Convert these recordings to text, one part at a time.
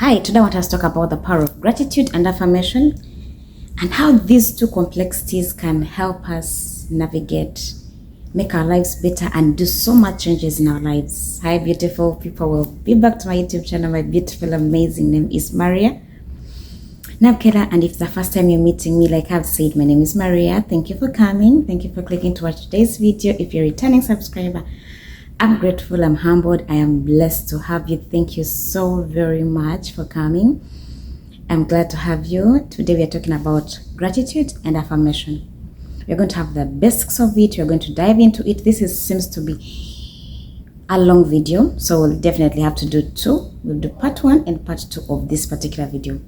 Hi, today I want us to talk about the power of gratitude and affirmation and how these two complexities can help us navigate, make our lives better, and do so much changes in our lives. Hi, beautiful people. Welcome be back to my YouTube channel. My beautiful, amazing name is Maria Nabukeera, and if it's the first time you're meeting me, like I've said, my name is Maria. Thank you for coming. Thank you for clicking to watch today's video. If you're a returning subscriber, I'm grateful, I'm humbled, I am blessed to have you. Thank you so very much for coming. I'm glad to have you. Today we are talking about gratitude and affirmation. We're going to have the basics of it. We're going to dive into it. Seems to be a long video, so we'll definitely have to do two. We'll do part 1 and part 2 of this particular video.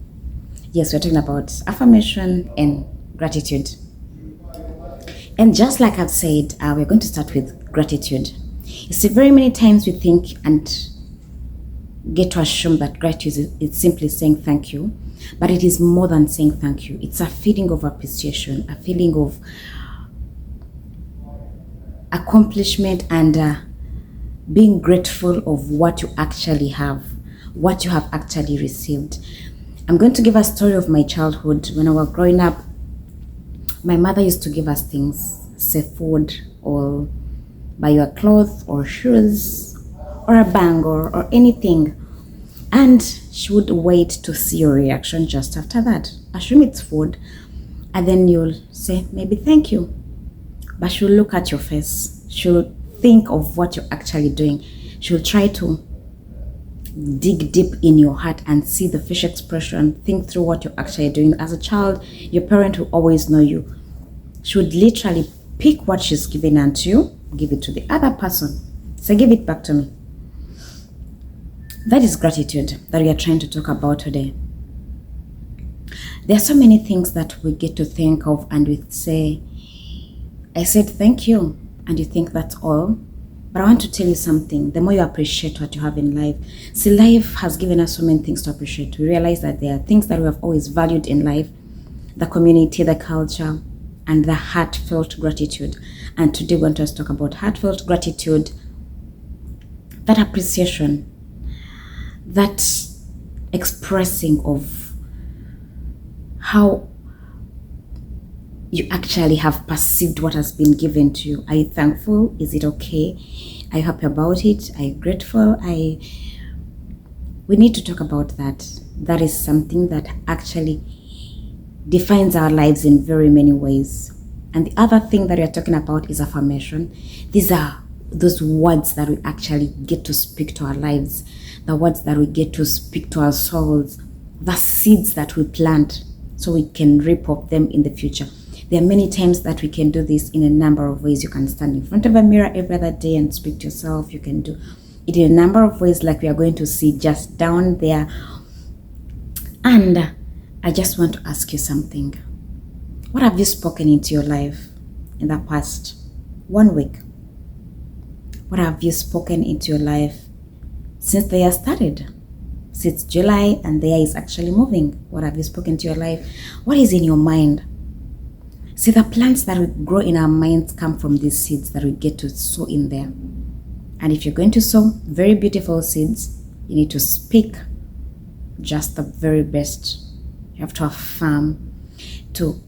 Yes, we're talking about affirmation and gratitude. And just like I've said, we're going to start with gratitude. You see, very many times we think and get to assume that gratitude is simply saying thank you, but it is more than saying thank you. It's a feeling of appreciation, a feeling of accomplishment, and being grateful of what you actually have, what you have actually received. I'm going to give a story of my childhood. When I was growing up, my mother used to give us things, say food, or buy you a cloth or shoes or a bangle or anything, and she would wait to see your reaction just after that. Assume it's food, and then you'll say maybe thank you, but she'll look at your face, she'll think of what you're actually doing, she'll try to dig deep in your heart and see the facial expression, think through what you're actually doing. As a child, your parent will always know you. She would literally pick what she's giving unto you, give it to the other person, say give it back to me. That is gratitude that we are trying to talk about today. There are so many things that we get to think of and we say, I said thank you, and you think that's all. But I want to tell you something. The more you appreciate what you have in life, see, life has given us so many things to appreciate. We realize that there are things that we have always valued in life: the community, the culture, and the heartfelt gratitude. And today we want to talk about heartfelt gratitude, that appreciation, that expressing of how you actually have perceived what has been given to you. Are you thankful? Is it okay? Are you happy about it? Are you grateful? We need to talk about that. That is something that actually defines our lives in very many ways. And the other thing that we are talking about is affirmation. These are those words that we actually get to speak to our lives, the words that we get to speak to our souls, the seeds that we plant so we can reap of them in the future. There are many times that we can do this in a number of ways. You can stand in front of a mirror every other day and speak to yourself. You can do it in a number of ways, like we are going to see just down there. And I just want to ask you something. What have you spoken into your life in the past 1 week? What have you spoken into your life since the year started? Since July and the year is actually moving. What have you spoken to your life? What is in your mind? See, the plants that we grow in our minds come from these seeds that we get to sow in there. And if you're going to sow very beautiful seeds, you need to speak just the very best. You have to affirm, to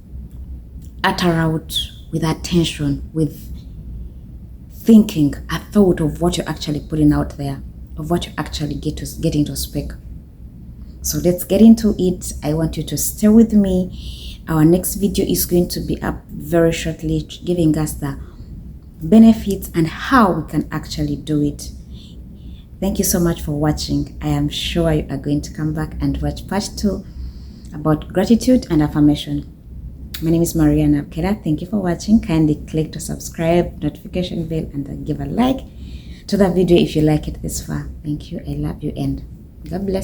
utter out with attention, with thinking, a thought of what you're actually putting out there, of what you actually getting to speak. So let's get into it. I want you to stay with me. Our next video is going to be up very shortly, giving us the benefits and how we can actually do it. Thank you so much for watching. I am sure you are going to come back and watch part 2 about gratitude and affirmation. My name is Maria Nabukeera. Thank you for watching. Kindly click to subscribe, notification bell, and then give a like to the video if you like it this far. Thank you. I love you, and God bless.